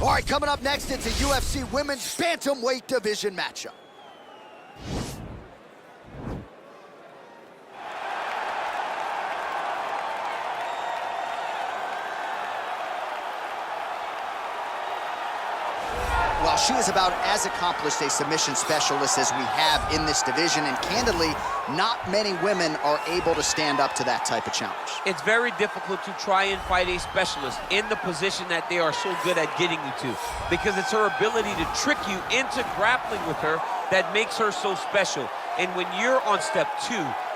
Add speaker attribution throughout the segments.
Speaker 1: All right, coming up next, it's a UFC Women's Bantamweight Division matchup. Well, she is about as accomplished a submission specialist as we have in this division, and candidly, not many women are able to stand up to that type of challenge.
Speaker 2: It's very difficult to try and fight a specialist in the position that they are so good at getting you to, because it's her ability to trick you into grappling with her that makes her so special. And when you're on step 2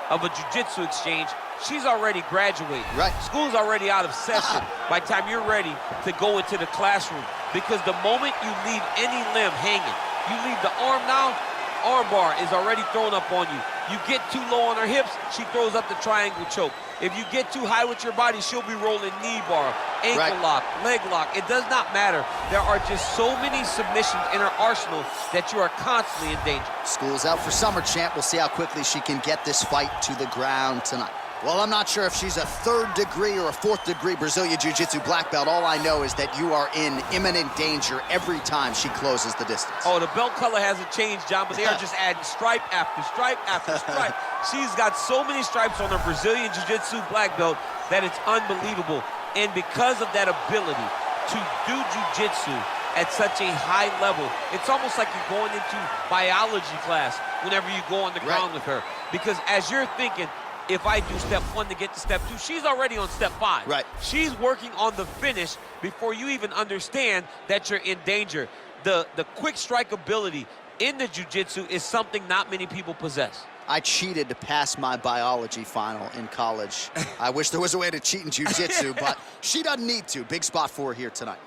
Speaker 2: of a jiu-jitsu exchange, she's already graduated.
Speaker 1: Right.
Speaker 2: School's already out of session by the time you're ready to go into the classroom. Because the moment you leave any limb hanging, you leave the arm now, arm bar is already thrown up on you. You get too low on her hips, she throws up the triangle choke. If you get too high with your body, she'll be rolling knee bar, ankle lock, leg lock. It does not matter. There are just so many submissions in her arsenal that you are constantly in danger.
Speaker 1: School's out for summer, champ. We'll see how quickly she can get this fight to the ground tonight. Well, I'm not sure if she's a 3rd degree or a 4th degree Brazilian Jiu-Jitsu black belt. All I know is that you are in imminent danger every time she closes the distance.
Speaker 2: Oh, the belt color hasn't changed, John, but they are just adding stripe after stripe after stripe. She's got so many stripes on her Brazilian Jiu-Jitsu black belt that it's unbelievable. And because of that ability to do Jiu-Jitsu at such a high level, it's almost like you're going into biology class whenever you go on the ground with her. Because as you're thinking, if I do step 1 to get to step 2, she's already on step 5.
Speaker 1: Right.
Speaker 2: She's working on the finish before you even understand that you're in danger. The quick strike ability in the jiu-jitsu is something not many people possess.
Speaker 1: I cheated to pass my biology final in college. I wish there was a way to cheat in jiu-jitsu, but she doesn't need to. Big spot for her here tonight.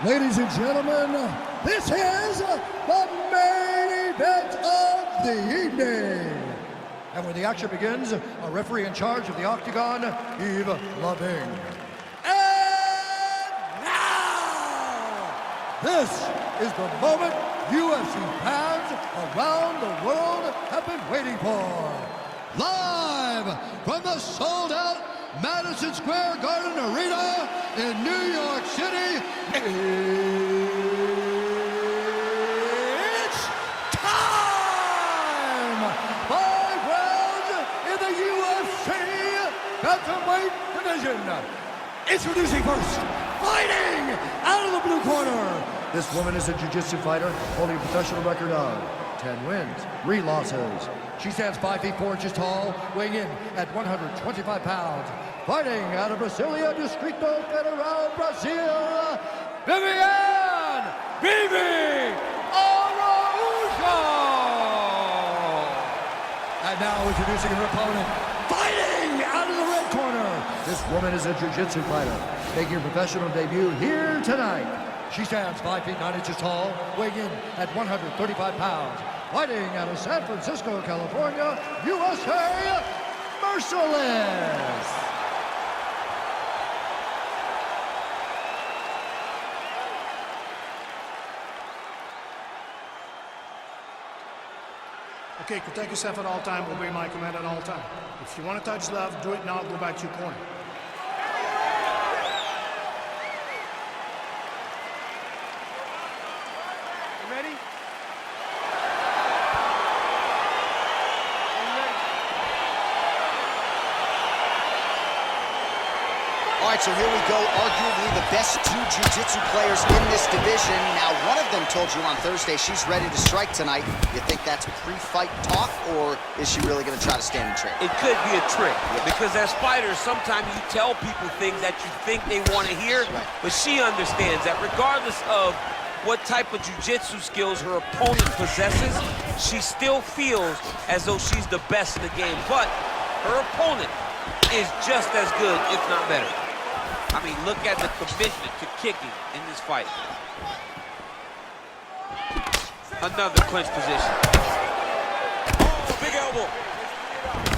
Speaker 3: Ladies and gentlemen, this is the main event of the evening. And when the action begins, a referee in charge of the Octagon, Yves Loving. And now, this is the moment UFC fans around the world have been waiting for. Live from the sold-out Madison Square Garden Arena in New York City, it's time! 5 rounds in the UFC Bantamweight Division. Introducing first, fighting out of the blue corner. This woman is a jiu-jitsu fighter holding a professional record of 10 wins, 3 losses. She stands 5 feet 4 inches tall, weighing in at 125 pounds. Fighting out of Brasilia, Distrito Federal, Brazil, Viviane Araujo! And now introducing her opponent, fighting out of the red corner. This woman is a jiu-jitsu fighter, making her professional debut here tonight. She stands 5 feet 9 inches tall, weighing in at 135 pounds. Fighting out of San Francisco, California, USA, Merciless.
Speaker 4: Okay, protect yourself at all time, obey my command at all time. If you want to touch love, do it now, go back to your corner. You ready?
Speaker 1: All right, so here we go, arguably the best 2 jiu-jitsu players in this division. Now, one of them told you on Thursday she's ready to strike tonight. You think that's pre-fight talk, or is she really going to try to stand and train?
Speaker 2: It could be a trick, because as fighters, sometimes you tell people things that you think they want to hear, but she understands that regardless of what type of jiu-jitsu skills her opponent possesses, she still feels as though she's the best in the game. But her opponent is just as good, if not better. I mean, look at the commitment to kicking in this fight. Another clinch position. Big elbow.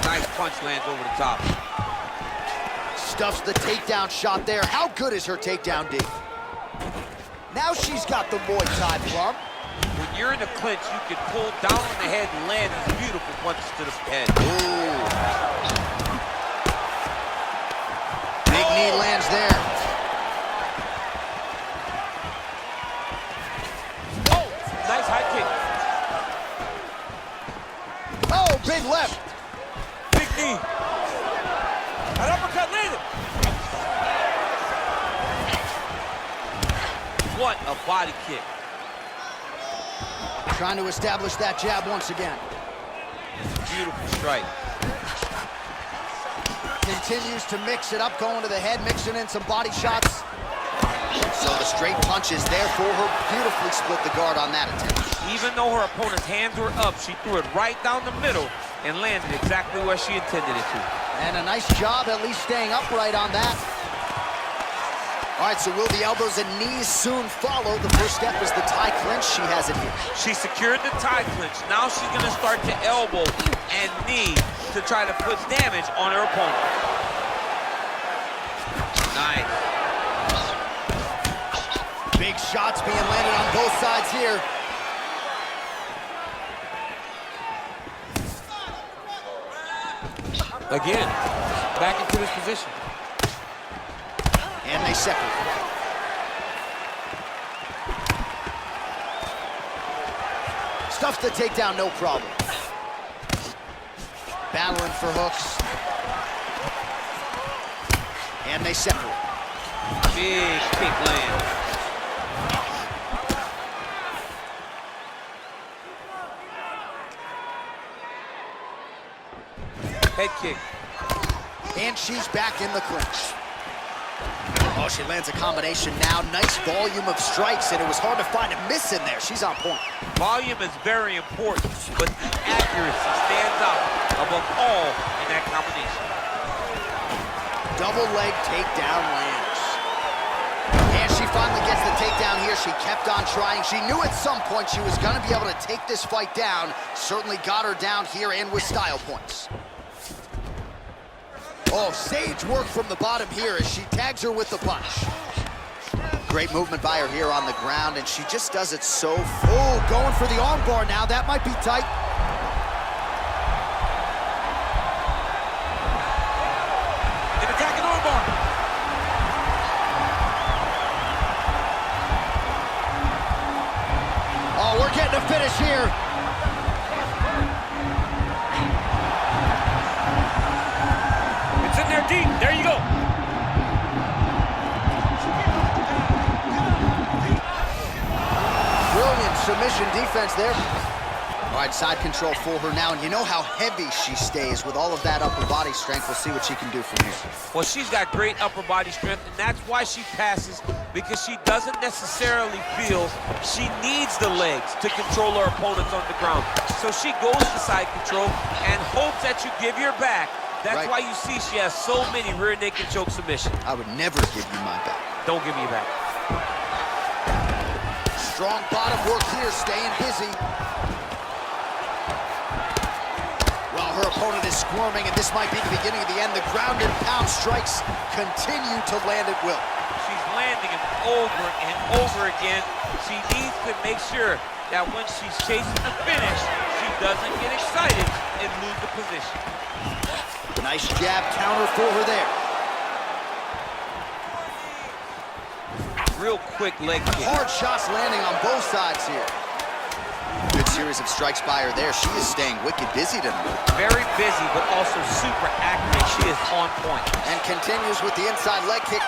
Speaker 2: Nice punch lands over the top.
Speaker 1: Stuffs the takedown shot there. How good is her takedown D? Now she's got the Muay Thai plum.
Speaker 2: When you're in a clinch, you can pull down on the head and land these beautiful punches to the head.
Speaker 1: Ooh. Big knee lands there. big left.
Speaker 2: Big knee. An uppercut landed. What a body kick.
Speaker 1: Trying to establish that jab once again.
Speaker 2: Beautiful strike.
Speaker 1: Continues to mix it up, going to the head, mixing in some body shots. So the straight punch is there for her. Beautifully split the guard on that attempt.
Speaker 2: Even though her opponent's hands were up, she threw it right down the middle and landed exactly where she intended it to.
Speaker 1: And a nice job at least staying upright on that. All right, so will the elbows and knees soon follow? The first step is the tie clinch. She has it here.
Speaker 2: She secured the tie clinch. Now she's gonna start to elbow and knee to try to put damage on her opponent. Nice.
Speaker 1: Big shots being landed on both sides here.
Speaker 2: Again, back into this position.
Speaker 1: And they separate. Stuffs the takedown, no problem. Battling for hooks. And they separate.
Speaker 2: Big kick land. Head kick.
Speaker 1: And she's back in the clinch. Oh, she lands a combination now. Nice volume of strikes, and it was hard to find a miss in there. She's on point.
Speaker 2: Volume is very important, but the accuracy stands out above all in that combination.
Speaker 1: Double leg takedown lands. And she finally gets the takedown here. She kept on trying. She knew at some point she was going to be able to take this fight down. Certainly got her down here and with style points. Oh, sage work from the bottom here as she tags her with the punch. Great movement by her here on the ground, and she just does it so full. Going for the arm bar now. That might be tight.
Speaker 2: An attacking arm bar.
Speaker 1: Oh, we're getting a finish here.
Speaker 2: Deep. There you go.
Speaker 1: Brilliant submission defense there. All right, side control for her now, and you know how heavy she stays with all of that upper body strength. We'll see what she can do from here.
Speaker 2: Well, she's got great upper body strength, and that's why she passes, because she doesn't necessarily feel she needs the legs to control her opponents on the ground. So she goes to side control and hopes that you give your back. That's why you see she has so many rear naked choke submissions.
Speaker 1: I would never give you my back.
Speaker 2: Don't give me your back.
Speaker 1: Strong bottom work here, staying busy. Well, her opponent is squirming, and this might be the beginning of the end. The ground and pound strikes continue to land at will.
Speaker 2: She's landing them over and over again. She needs to make sure that when she's chasing the finish, she doesn't get excited and lose the position.
Speaker 1: Nice jab counter for her there.
Speaker 2: Real quick leg kick.
Speaker 1: Hard shots landing on both sides here. Good series of strikes by her there. She is staying wicked busy tonight.
Speaker 2: Very busy, but also super accurate. She is on point.
Speaker 1: And continues with the inside leg kick.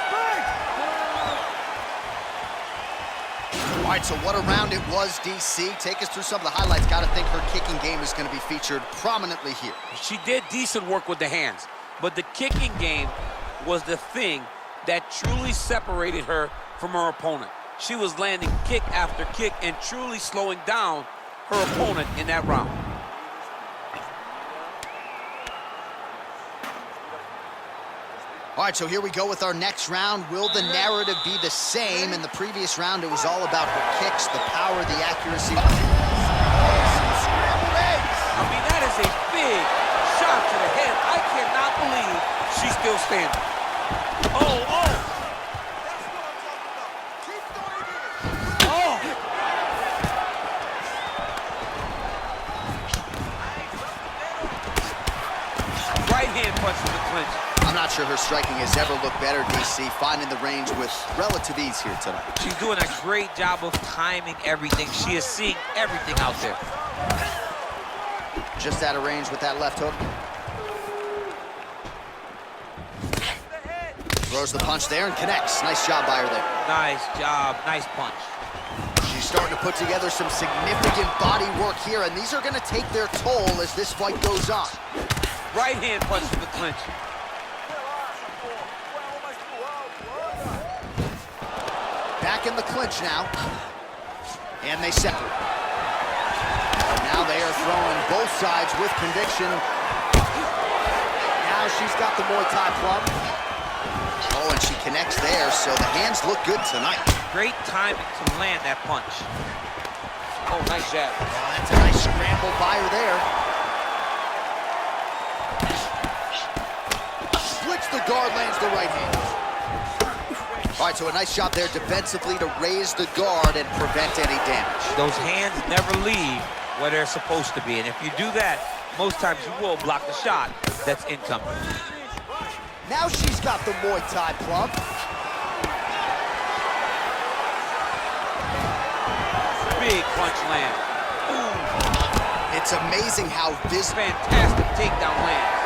Speaker 1: All right, so what a round it was, DC. Take us through some of the highlights. Got to think her kicking game is going to be featured prominently here.
Speaker 2: She did decent work with the hands, but the kicking game was the thing that truly separated her from her opponent. She was landing kick after kick and truly slowing down her opponent in that round.
Speaker 1: All right, so here we go with our next round. Will the narrative be the same? In the previous round, it was all about her kicks, the power, the accuracy.
Speaker 2: I mean, that is a big shot to the head. I cannot believe she's still standing. Oh, oh. Oh. Right hand punch to the clinch.
Speaker 1: I'm not sure her striking has ever looked better, DC, finding the range with relative ease here tonight.
Speaker 2: She's doing a great job of timing everything. She is seeing everything out there.
Speaker 1: just out of range with that left hook. Throws the punch there and connects. Nice job by her there.
Speaker 2: Nice job, nice punch.
Speaker 1: She's starting to put together some significant body work here, and these are going to take their toll as this fight goes on.
Speaker 2: Right hand punch for the clinch.
Speaker 1: Back in the clinch now. And they separate. And now they are throwing both sides with conviction. Now she's got the Muay Thai plum. Oh, and she connects there, so the hands look good tonight.
Speaker 2: Great timing to land that punch. Oh, nice jab.
Speaker 1: Oh, that's a nice scramble by her there. Splits the guard, lands the right hand. All right, so a nice job there defensively to raise the guard and prevent any damage.
Speaker 2: Those hands never leave where they're supposed to be, and if you do that, most times you will block the shot that's incoming.
Speaker 1: Now she's got the Muay Thai plum.
Speaker 2: Big punch land. Ooh.
Speaker 1: It's amazing how this
Speaker 2: Fantastic takedown land.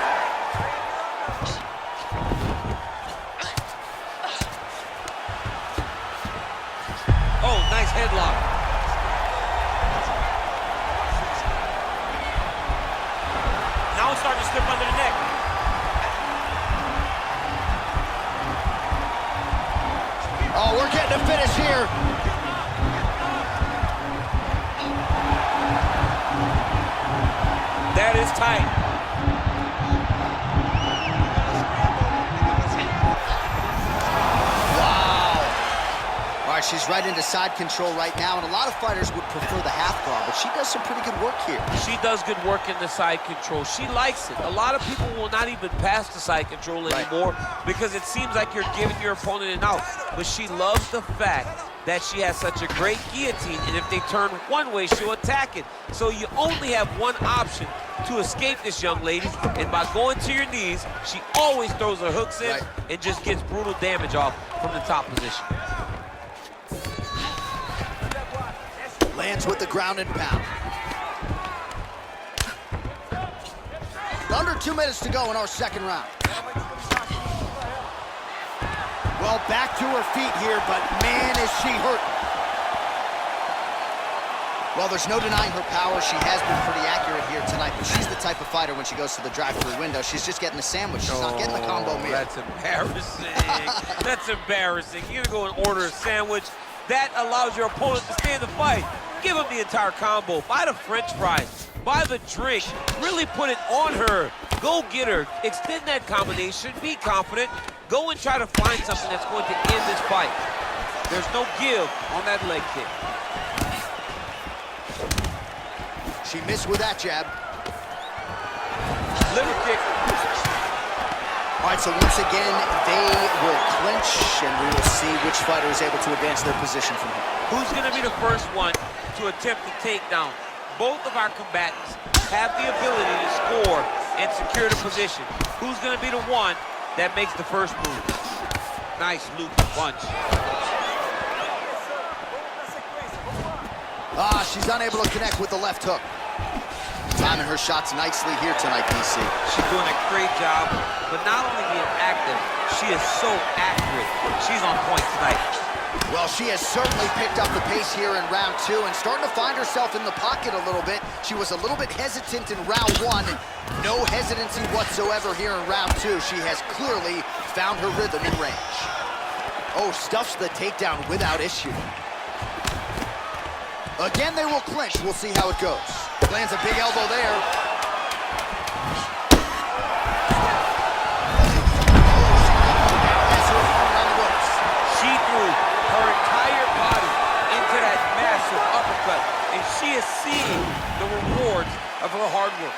Speaker 2: Oh, nice headlock. Now it's starting to slip under the neck.
Speaker 1: Oh, we're getting a finish here.
Speaker 2: That is tight.
Speaker 1: Wow. All right, she's right into side control right now, and a lot of fighters would prefer the half guard, but she does some pretty good work here.
Speaker 2: She does good work in the side control. She likes it. A lot of people will not even pass the side control anymore because it seems like you're giving your opponent an out. But she loves the fact that she has such a great guillotine, and if they turn one way, she'll attack it. So you only have one option to escape this young lady, and by going to your knees, she always throws her hooks in and just gets brutal damage off from the top position.
Speaker 1: Lands with the ground and pound. Under 2 minutes to go in our second round. Well, back to her feet here, but man, is she hurt. Well, there's no denying her power. She has been pretty accurate here tonight, but she's the type of fighter when she goes to the drive-through window, she's just getting the sandwich. She's not getting the combo meal.
Speaker 2: That's embarrassing. That's embarrassing. You're gonna go and order a sandwich. That allows your opponent to stay in the fight. Give him the entire combo. Buy the French fries. Buy the drink. Really put it on her. Go get her. Extend that combination. Be confident. Go and try to find something that's going to end this fight. There's no give on that leg kick.
Speaker 1: She missed with that jab.
Speaker 2: Liver kick.
Speaker 1: All right, so once again, they will clinch, and we will see which fighter is able to advance their position from here.
Speaker 2: Who's going to be the first one to attempt the takedown? Both of our combatants have the ability to score and secure the position. Who's going to be the one that makes the first move? Nice looping punch.
Speaker 1: Ah, she's unable to connect with the left hook. Timing her shots nicely here tonight, DC.
Speaker 2: She's doing a great job, but not only being active, she is so accurate. She's on point tonight.
Speaker 1: Well, she has certainly picked up the pace here in round two and starting to find herself in the pocket a little bit. She was a little bit hesitant in round one. No hesitancy whatsoever here in round two. She has clearly found her rhythm in range. Oh, stuffs the takedown without issue. Again, they will clinch. We'll see how it goes. Lands a big elbow there.
Speaker 2: She threw her entire body into that massive uppercut, and she is seeing the rewards of her hard work.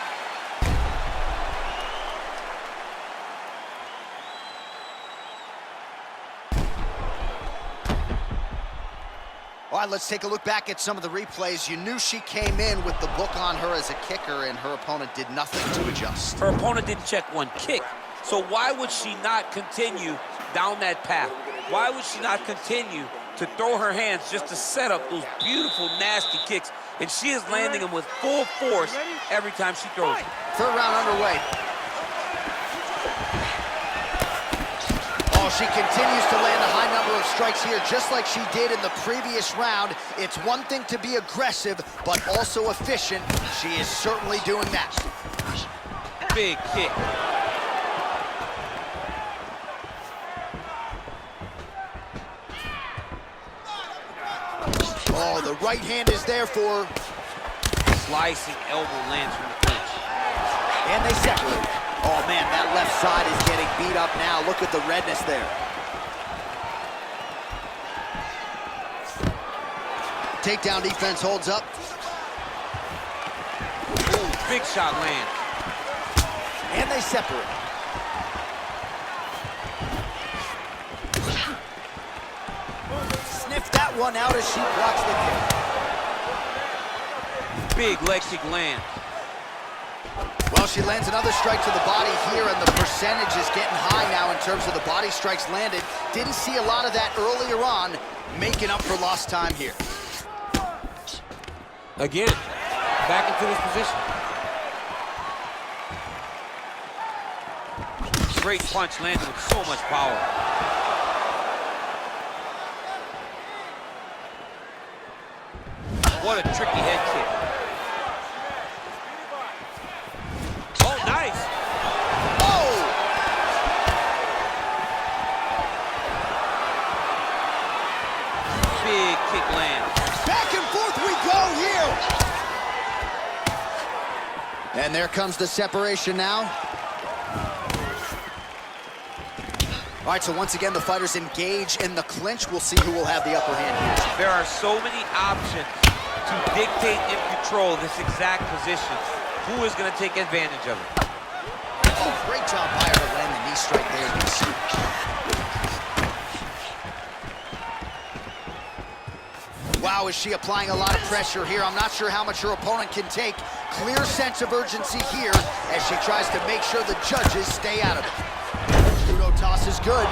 Speaker 1: All right, let's take a look back at some of the replays. You knew she came in with the book on her as a kicker, and her opponent did nothing to adjust.
Speaker 2: Her opponent didn't check one kick, so why would she not continue down that path? Why would she not continue to throw her hands just to set up those beautiful, nasty kicks. And she is landing them with full force every time she throws.
Speaker 1: Third round underway. Oh, she continues to land a high number of strikes here, just like she did in the previous round. It's one thing to be aggressive, but also efficient. She is certainly doing that.
Speaker 2: Big kick.
Speaker 1: Oh, the right hand is there for her.
Speaker 2: Slicing elbow lands from the clinch.
Speaker 1: And they separate. Oh, man, that left side is getting beat up now. Look at the redness there. Takedown defense holds up.
Speaker 2: Ooh, big shot lands.
Speaker 1: And they separate. Sniff that one out as she blocks the kick.
Speaker 2: Big leg kick lands.
Speaker 1: Well, she lands another strike to the body here, and the percentage is getting high now in terms of the body strikes landed. Didn't see a lot of that earlier on, making up for lost time here.
Speaker 2: Again, back into this position. Great punch landed with so much power. What a tricky head kick. Oh, nice.
Speaker 1: Oh!
Speaker 2: Big kick lands.
Speaker 1: Back and forth we go here. And there comes the separation now. All right, so once again, the fighters engage in the clinch. We'll see who will have the upper hand here.
Speaker 2: There are so many options to dictate and control this exact position. Who is going to take advantage of it?
Speaker 1: Oh, great job by her to land the knee strike there. Wow, is she applying a lot of pressure here? I'm not sure how much her opponent can take. Clear sense of urgency here as she tries to make sure the judges stay out of it. Judo toss is good.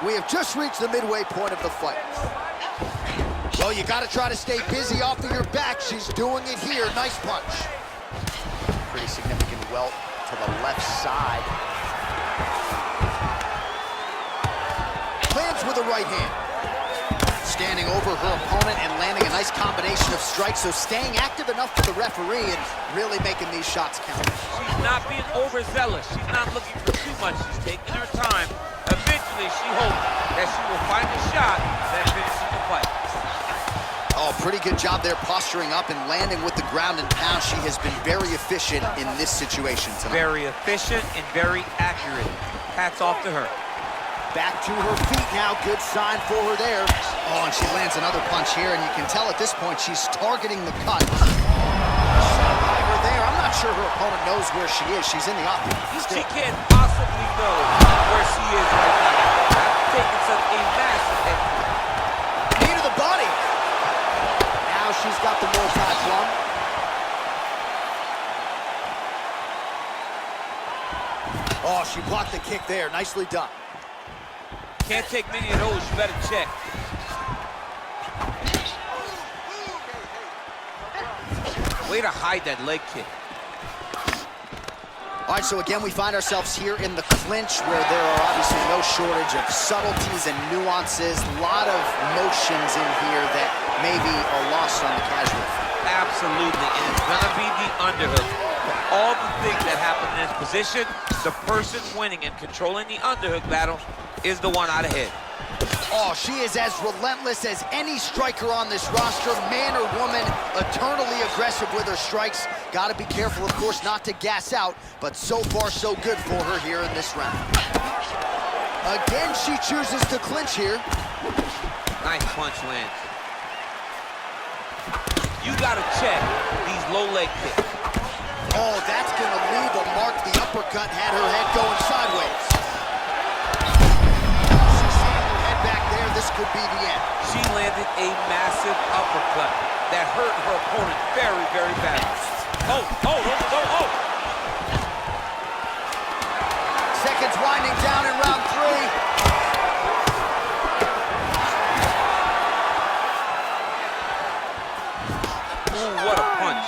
Speaker 1: We have just reached the midway point of the fight. Well, you got to try to stay busy off of your back. She's doing it here. Nice punch. Pretty significant welt to the left side. Lands with the right hand. Standing over her opponent and landing a nice combination of strikes, so staying active enough for the referee and really making these shots count.
Speaker 2: She's not being overzealous. She's not looking for too much. She's taking her time. Eventually, she hopes that she will find a shot that finishes the fight.
Speaker 1: Oh, pretty good job there, posturing up and landing with the ground and pound. She has been very efficient in this situation tonight.
Speaker 2: Very efficient and very accurate. Hats off to her.
Speaker 1: Back to her feet now. Good sign for her there. Oh, and she lands another punch here, and you can tell at this point she's targeting the cut. Shot by her there. I'm not sure her opponent knows where she is. She's in the offense.
Speaker 2: She can't possibly know where she is right now. After taking such a massive hit.
Speaker 1: Knee to the body. Now she's got the multi-plum. Oh, she blocked the kick there. Nicely done.
Speaker 2: Can't take many of those. You better check. Way to hide that leg kick.
Speaker 1: All right, so again, we find ourselves here in the clinch where there are obviously no shortage of subtleties and nuances. A lot of motions in here that maybe are lost on the casual.
Speaker 2: Absolutely, and it's gonna be the underhook. All the things that happen in this position, the person winning and controlling the underhook battle is the one out ahead.
Speaker 1: Oh, she is as relentless as any striker on this roster, man or woman, eternally aggressive with her strikes. Got to be careful, of course, not to gas out, but so far so good for her here in this round. Again, she chooses to clinch here.
Speaker 2: Nice punch lands. You got to check these low leg kicks.
Speaker 1: Oh, that's going to leave a mark. The uppercut had her head going sideways. This could be the end.
Speaker 2: She landed a massive uppercut that hurt her opponent very, very badly. Oh.
Speaker 1: It's winding down in round 3.
Speaker 2: Ooh, what a punch.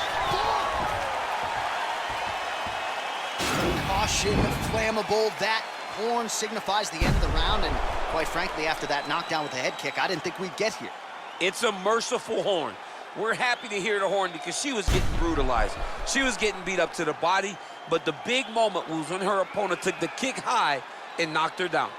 Speaker 1: Caution, flammable. That horn signifies the end of the round, and quite frankly, after that knockdown with the head kick, I didn't think we'd get here.
Speaker 2: It's a merciful horn. We're happy to hear the horn because she was getting brutalized. She was getting beat up to the body, but the big moment was when her opponent took the kick high and knocked her down.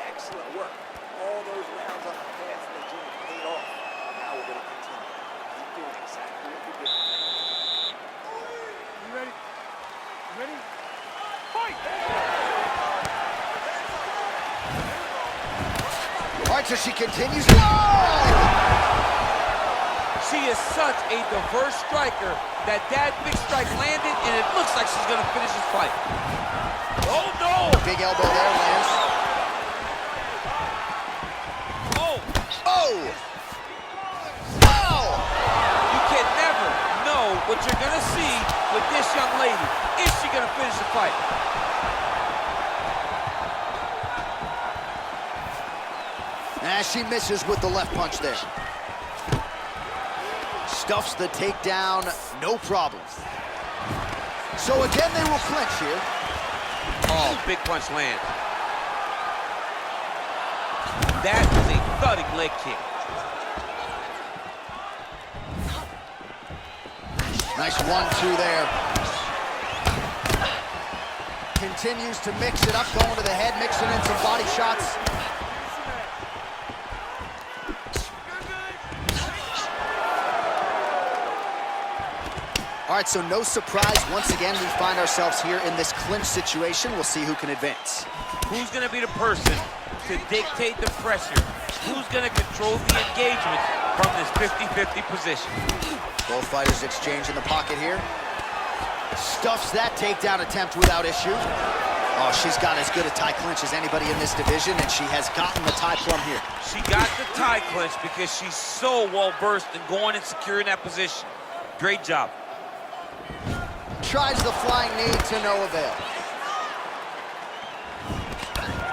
Speaker 5: Excellent work. All those rounds on the path of the gym paid off. Now we're going to continue. Keep doing exactly what you did.
Speaker 4: You ready? You ready? Fight!
Speaker 1: All right, so she continues. Whoa!
Speaker 2: She is such a diverse striker that big strike landed, and it looks like she's going to finish this fight. Oh, no!
Speaker 1: Big elbow there, lands.
Speaker 2: Oh!
Speaker 1: Oh! Oh!
Speaker 2: You can never know what you're going to see with this young lady. Is she going to finish the fight?
Speaker 1: She misses with the left punch there. Stuffs the takedown, no problem. So again, they will clinch here.
Speaker 2: Oh, big punch land. That was a thudding leg kick.
Speaker 1: Nice 1-2 there. Continues to mix it up, going to the head, mixing in some body shots. All right, so no surprise. Once again, we find ourselves here in this clinch situation. We'll see who can advance.
Speaker 2: Who's going to be the person to dictate the pressure? Who's going to control the engagement from this 50-50 position?
Speaker 1: Both fighters exchange in the pocket here. Stuffs that takedown attempt without issue. Oh, she's got as good a tie clinch as anybody in this division, and she has gotten the tie plum here.
Speaker 2: She got the tie clinch because she's so well-versed in going and securing that position. Great job.
Speaker 1: Tries the flying knee to no avail.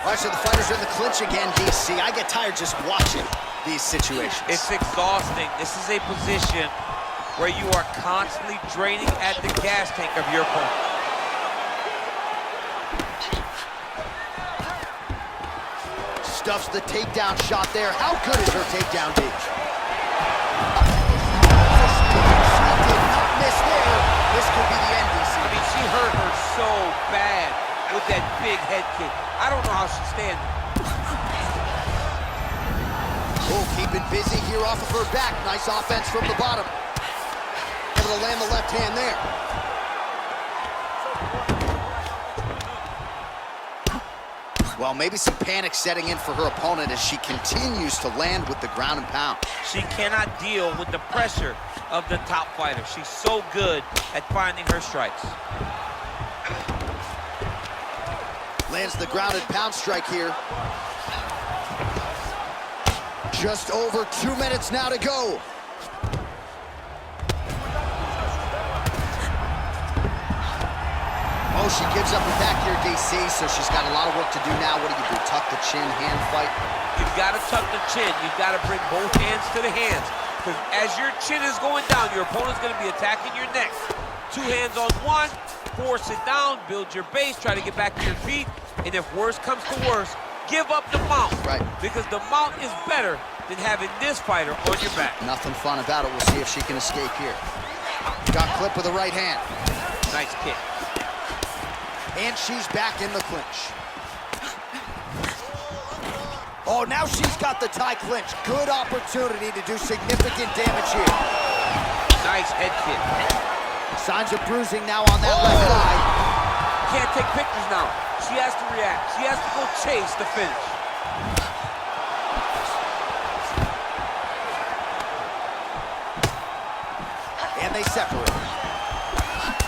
Speaker 1: All right, so the fighters are in the clinch again, DC. I get tired just watching these situations.
Speaker 2: It's exhausting. This is a position where you are constantly draining at the gas tank of your opponent.
Speaker 1: Stuffs the takedown shot there. How good is her takedown, D? She did not miss there. This could be the end, DC.
Speaker 2: I mean, she hurt her so bad with that big head kick. I don't know how she's standing.
Speaker 1: Oh, keeping busy here off of her back. Nice offense from the bottom. Able to land the left hand there. Well, maybe some panic setting in for her opponent as she continues to land with the ground and pound.
Speaker 2: She cannot deal with the pressure of the top fighter. She's so good at finding her strikes.
Speaker 1: Lands the grounded pound strike here. Just over 2 minutes now to go. Oh, she gives up her back here, DC, so she's got a lot of work to do now. What do? Tuck the chin, hand fight?
Speaker 2: You've got to tuck the chin. You've got to bring both hands to the hands. Because as your chin is going down, your opponent's going to be attacking your neck. 2 hands on one, force it down, build your base, try to get back to your feet. And if worse comes to worse, give up the mount.
Speaker 1: Right.
Speaker 2: Because the mount is better than having this fighter on your back.
Speaker 1: Nothing fun about it. We'll see if she can escape here. Got clipped with the right hand.
Speaker 2: Nice kick.
Speaker 1: And she's back in the clinch. Oh, now she's got the tie clinch. Good opportunity to do significant damage here.
Speaker 2: Nice head kick.
Speaker 1: Signs of bruising now on that left thigh.
Speaker 2: Can't take pictures now. She has to react. She has to go chase the finish.
Speaker 1: And they separate.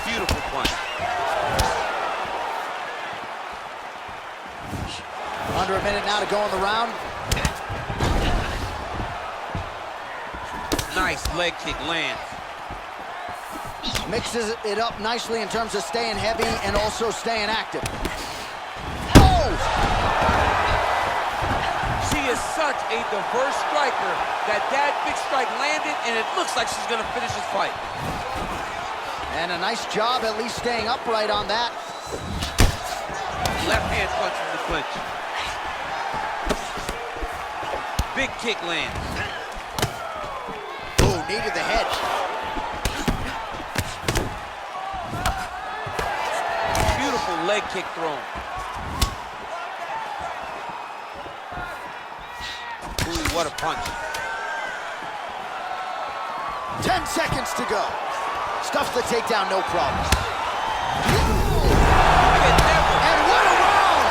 Speaker 2: Beautiful punch.
Speaker 1: Under a minute now to go in the round.
Speaker 2: Nice Nice leg kick lands.
Speaker 1: Mixes it up nicely in terms of staying heavy and also staying active. Oh!
Speaker 2: She is such a diverse striker that big strike landed, and it looks like she's gonna finish this fight.
Speaker 1: And a nice job at least staying upright on that.
Speaker 2: Left hand punch from the clinch. Big kick lands.
Speaker 1: Oh, knee to the head.
Speaker 2: Beautiful leg kick thrown. Ooh, what a punch.
Speaker 1: 10 seconds to go. Stuffs the takedown, no problem. And what a round!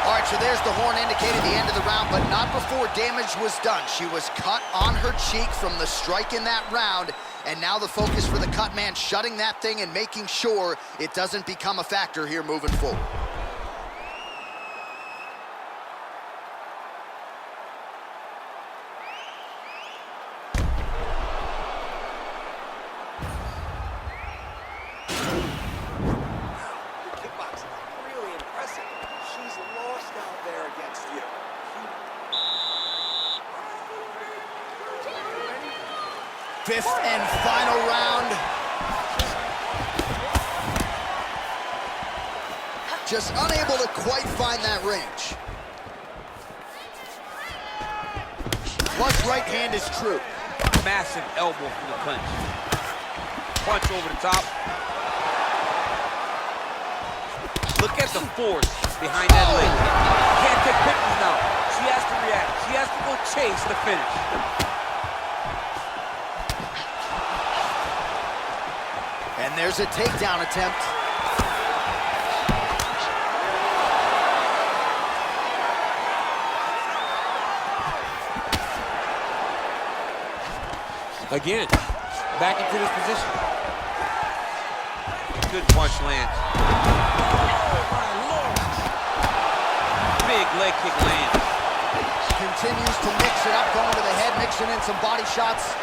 Speaker 1: All right, so there's the horn indicating the end of the round, but not before damage was done. She was cut on her cheek from the strike in that round, and now the focus for the cut man, shutting that thing and making sure it doesn't become a factor here moving forward. Fifth and final round. Just unable to quite find that range. Flush right hand is true.
Speaker 2: Massive elbow from the clinch. Punch over the top. Look at the force behind that leg. Can't take pictures now. She has to react. She has to go chase the finish.
Speaker 1: And there's a takedown attempt.
Speaker 2: Again, back into this position. Good punch lands. Big leg kick lands.
Speaker 1: Continues to mix it up, going to the head, mixing in some body shots.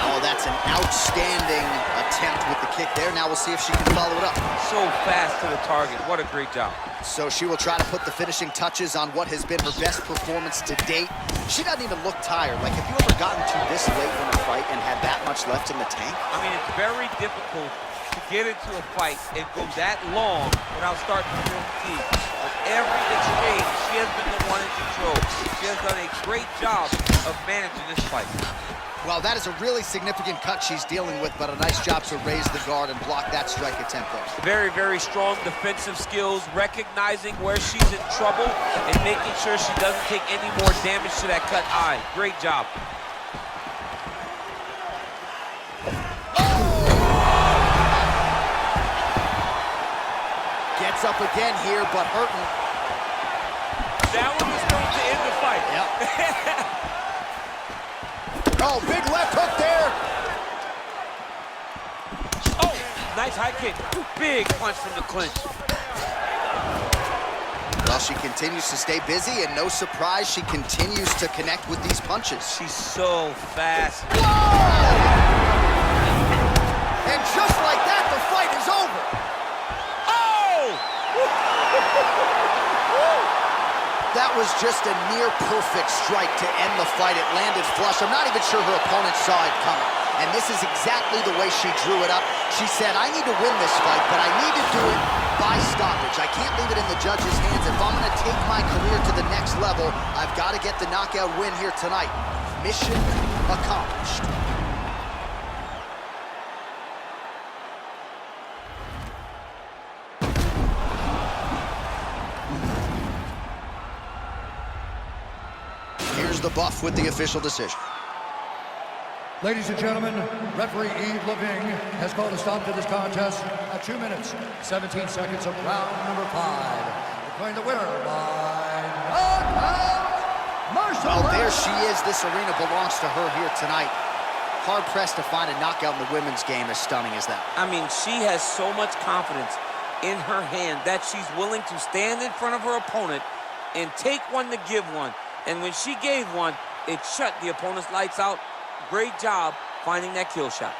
Speaker 1: Oh, that's an outstanding attempt with the kick there. Now we'll see if she can follow it up.
Speaker 2: So fast to the target. What a great job.
Speaker 1: So she will try to put the finishing touches on what has been her best performance to date. She doesn't even look tired. Like, have you ever gotten to this late in a fight and had that much left in the tank?
Speaker 2: I mean, it's very difficult to get into a fight and go that long without starting to feel fatigue. With every exchange, she has been the one in control. She has done a great job of managing this fight.
Speaker 1: Well, that is a really significant cut she's dealing with, but a nice job to raise the guard and block that strike attempt there.
Speaker 2: Very, very strong defensive skills, recognizing where she's in trouble and making sure she doesn't take any more damage to that cut eye. Great job.
Speaker 1: Gets up again here, but hurting.
Speaker 2: That one was going to end the fight.
Speaker 1: Yep. Oh, big left hook there.
Speaker 2: Oh, nice high kick. Big punch from the clinch.
Speaker 1: Well, she continues to stay busy, and no surprise, she continues to connect with these punches.
Speaker 2: She's so fast.
Speaker 1: Whoa! And just like that, the fight is over.
Speaker 2: Oh!
Speaker 1: That was just a near-perfect strike to end the fight. It landed flush. I'm not even sure her opponent saw it coming. And this is exactly the way she drew it up. She said, I need to win this fight, but I need to do it by stoppage. I can't leave it in the judge's hands. If I'm going to take my career to the next level, I've got to get the knockout win here tonight. Mission accomplished. Here's the buff with the official decision.
Speaker 3: Ladies and gentlemen, referee Yves Leving has called a stop to this contest at 2 minutes, 17 seconds of round number 5. Declaring the winner by knockout, Marshall.
Speaker 1: Well, there she is. This arena belongs to her here tonight. Hard-pressed to find a knockout in the women's game as stunning as that.
Speaker 2: I mean, she has so much confidence in her hand that she's willing to stand in front of her opponent and take one to give one. And when she gave one, it shut the opponent's lights out. Great job finding that kill shot.